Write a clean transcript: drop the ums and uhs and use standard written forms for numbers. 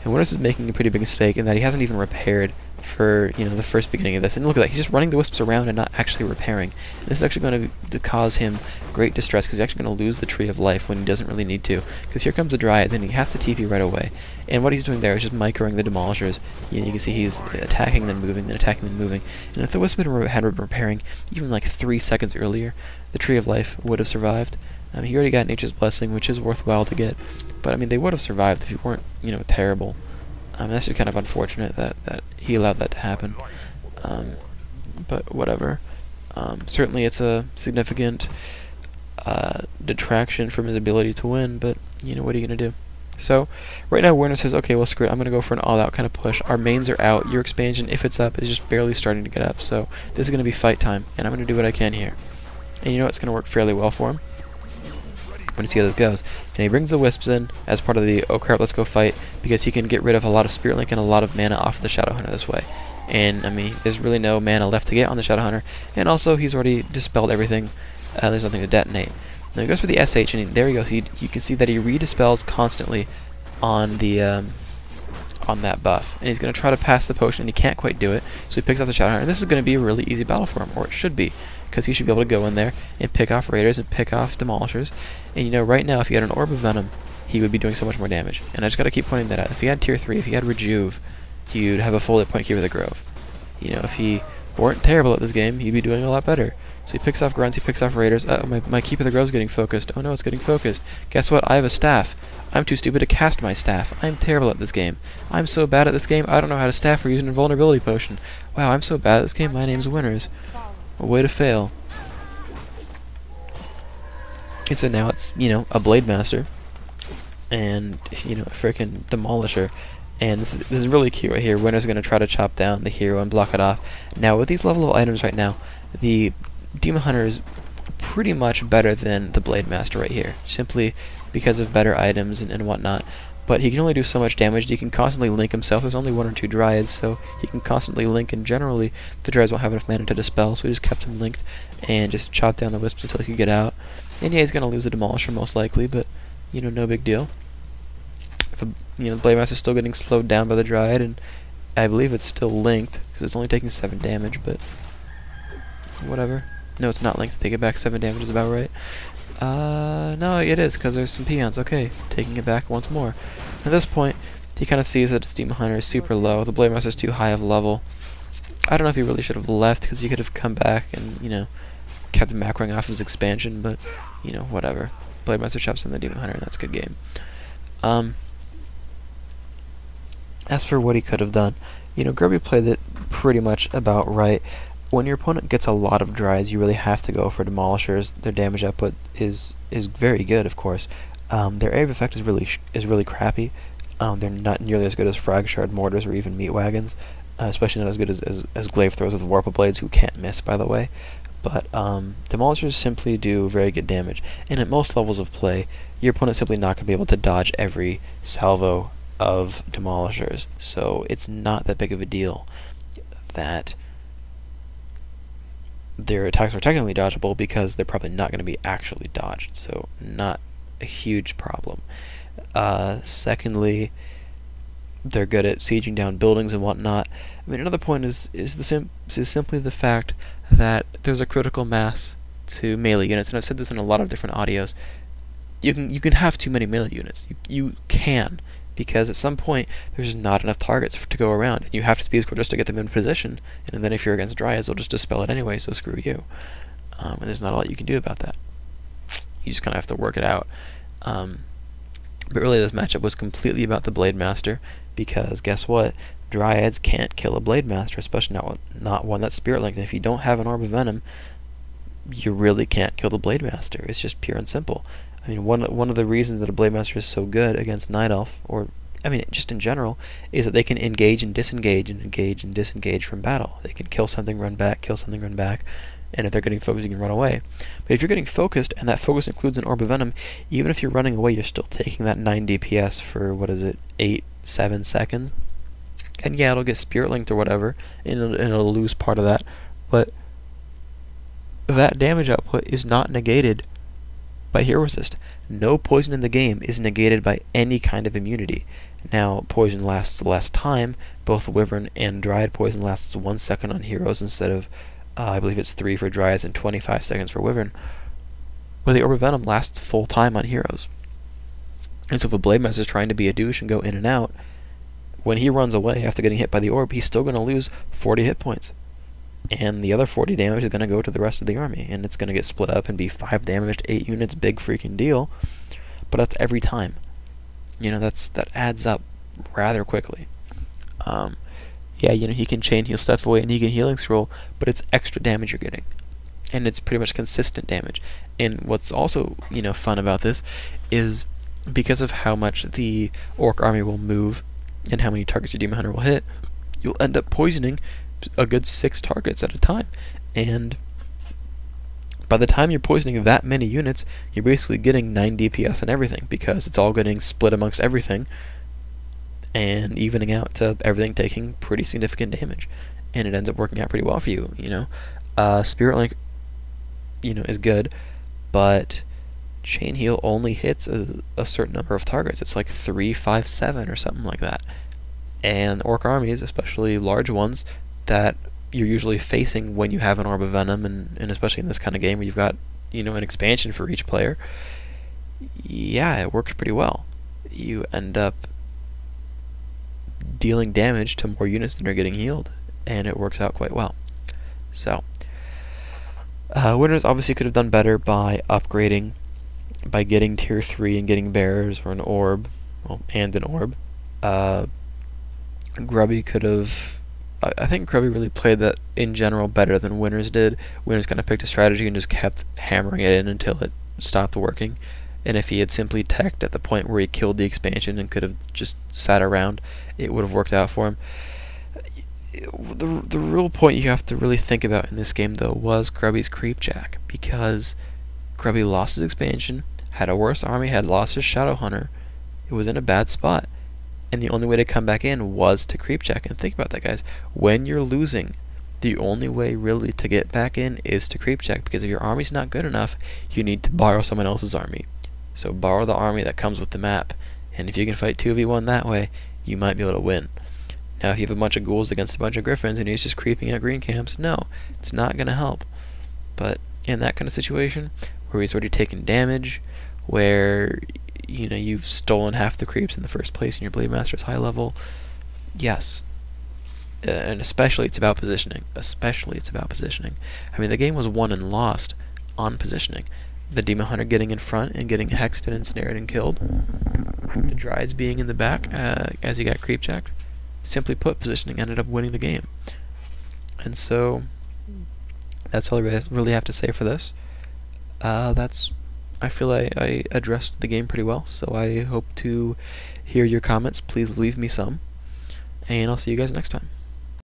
And Winners is making a pretty big mistake in that he hasn't even repaired for, you know, the first beginning of this. And look at that, he's just running the wisps around and not actually repairing. And this is actually going to cause him great distress, because he's actually going to lose the Tree of Life when he doesn't really need to. Because here comes the Dryad, and he has to TP right away. And what he's doing there is just microing the Demolishers. You can see he's attacking them, moving, then attacking them, moving. And if the Wisp had been repairing even like 3 seconds earlier, the Tree of Life would have survived. He already got Nature's Blessing, which is worthwhile to get. But I mean, they would have survived if you weren't, you know, terrible. That's just kind of unfortunate that he allowed that to happen. But whatever. Certainly it's a significant detraction from his ability to win, but, you know, what are you going to do? So, right now Werner says, okay, well, screw it, I'm going to go for an all-out kind of push. Our mains are out. Your expansion, if it's up, is just barely starting to get up. So, this is going to be fight time, and I'm going to do what I can here. And you know it's going to work fairly well for him. When you see how this goes. And he brings the Wisps in as part of the, oh crap, let's go fight, because he can get rid of a lot of Spirit Link and a lot of mana off of the Shadow Hunter this way. And, I mean, there's really no mana left to get on the Shadow Hunter, and also he's already dispelled everything. There's nothing to detonate. Now he goes for the SH, and there he goes. You can see that he redispels constantly on the on that buff. And he's going to try to pass the potion, and he can't quite do it, so he picks off the Shadow Hunter. And this is going to be a really easy battle for him, or it should be, because he should be able to go in there and pick off Raiders and pick off Demolishers. And you know, right now, if he had an Orb of Venom, he would be doing so much more damage. And I just got to keep pointing that out. If he had Tier 3, if he had Rejuve, you'd have a full hit point Keeper of the Grove. You know, if he weren't terrible at this game, he'd be doing a lot better. So he picks off Grunts, he picks off Raiders. My Keeper of the Grove's getting focused. Oh no, it's getting focused. Guess what? I have a staff. I'm too stupid to cast my staff. I'm terrible at this game. I'm so bad at this game, I don't know how to staff or use an invulnerability potion. Wow, I'm so bad at this game, my name's Winners. A way to fail. And so now it's, you know, a Blade Master and, you know, a freaking Demolisher. And this is really cute right here. Winner's going to try to chop down the hero and block it off. Now, with these level of items right now, the Demon Hunter is pretty much better than the Blade Master right here, simply because of better items and whatnot. But he can only do so much damage. He can constantly link himself. There's only 1 or 2 Dryads, so he can constantly link, and generally the Dryads won't have enough mana to dispel, so we just kept him linked and just chopped down the Wisps until he could get out. And yeah, he's going to lose the Demolisher most likely, but, you know, no big deal. If you know, the Blade Master's still getting slowed down by the Dryad, and I believe it's still linked, because it's only taking 7 damage, but whatever. No, it's not linked. Take it back, 7 damage is about right. No, it is, because there's some peons. Okay, taking it back once more. At this point, he kind of sees that his Demon Hunter is super low. The Blade Master's too high of level. I don't know if he really should have left, because he could have come back and, you know, kept the macroing off his expansion, but, you know, whatever. Blade Master chops in the Demon Hunter, and that's a good game. As for what he could have done, you know, Grubby played it pretty much about right. When your opponent gets a lot of Dryads, you really have to go for Demolishers. Their damage output is very good, of course. Their area of effect is really crappy. They're not nearly as good as Frag Shard Mortars or even Meat Wagons, especially not as good as Glaive Throws with Warple Blades, who can't miss, by the way. But Demolishers simply do very good damage, and at most levels of play, your opponent's simply not going to be able to dodge every salvo of Demolishers, so it's not that big of a deal that their attacks are technically dodgeable, because they're probably not going to be actually dodged, so not a huge problem. Secondly, they're good at sieging down buildings and whatnot. I mean, another point is simply the fact that there's a critical mass to melee units, and I've said this in a lot of different audios. You can have too many melee units. You can, because at some point there's just not enough targets to go around, and you have to speed score just to get them in position. And then if you're against Dryads, they'll just dispel it anyway. So screw you. And there's not a lot you can do about that. You just kind of have to work it out. But really, this matchup was completely about the Blade Master, because guess what? Dryads can't kill a Blade Master, especially not one that's Spirit Linked. And if you don't have an Orb of Venom, you really can't kill the Blade Master. It's just pure and simple. I mean, one of the reasons that a Blade Master is so good against Night Elf, or I mean, just in general, is that they can engage and disengage and engage and disengage from battle. They can kill something, run back, kill something, run back, and if they're getting focused, you can run away. But if you're getting focused, and that focus includes an Orb of Venom, even if you're running away, you're still taking that 9 DPS for, what is it, 7 seconds? And yeah, it'll get Spirit Linked or whatever, and it'll lose part of that, but that damage output is not negated by Hero Resist. No poison in the game is negated by any kind of immunity. Now, poison lasts less time. Both Wyvern and Dryad poison lasts 1 second on heroes instead of, I believe it's 3 for Dryads and 25 seconds for Wyvern. But the Orb of Venom lasts full time on heroes. And so if a Blade Master is trying to be a douche and go in and out, when he runs away after getting hit by the orb, he's still going to lose 40 hit points. And the other 40 damage is going to go to the rest of the army, and it's going to get split up and be 5 damage to 8 units, big freaking deal. But that's every time. You know, that adds up rather quickly. Yeah, you know, he can chain heal stuff away and he can healing scroll, but it's extra damage you're getting. And it's pretty much consistent damage. And what's also, you know, fun about this is because of how much the Orc army will move and how many targets your Demon Hunter will hit, you'll end up poisoning a good 6 targets at a time. And by the time you're poisoning that many units, you're basically getting 9 DPS on everything, because it's all getting split amongst everything and evening out to everything taking pretty significant damage. And it ends up working out pretty well for you, you know. Spirit Link, you know, is good, but Chain Heal only hits a certain number of targets. It's like 3, 5, 7 or something like that. And Orc armies, especially large ones, that you're usually facing when you have an Orb of Venom, and especially in this kind of game where you've got, you know, an expansion for each player, yeah, it works pretty well. You end up dealing damage to more units than are getting healed, and it works out quite well. So, Winners obviously could have done better by upgrading, by getting tier 3 and getting bears or an orb, well, and an orb. Grubby could have, I think Grubby really played that in general better than Winners did. Winners kind of picked a strategy and just kept hammering it in until it stopped working. And if he had simply teched at the point where he killed the expansion and could have just sat around, it would have worked out for him. The real point you have to really think about in this game, though, was Grubby's Creepjack, because Grubby lost his expansion, had a worse army, had lost his Shadow Hunter. It was in a bad spot, and the only way to come back in was to Creepjack. And think about that, guys. When you're losing, the only way really to get back in is to Creepjack, because if your army's not good enough, you need to borrow someone else's army. So borrow the army that comes with the map, and if you can fight 2v1 that way, you might be able to win. Now, if you have a bunch of ghouls against a bunch of griffins and he's just creeping at green camps, no, it's not going to help. But in that kind of situation, where he's already taken damage, where, you know, you've stolen half the creeps in the first place and your Blade Master is high level, yes. And especially it's about positioning. Especially it's about positioning. I mean, the game was won and lost on positioning. The Demon Hunter getting in front and getting hexed and ensnared and killed. The Dryads being in the back as he got creepjacked. Simply put, positioning ended up winning the game. And so that's all I really have to say for this. I feel I addressed the game pretty well, so I hope to hear your comments. Please leave me some, and I'll see you guys next time.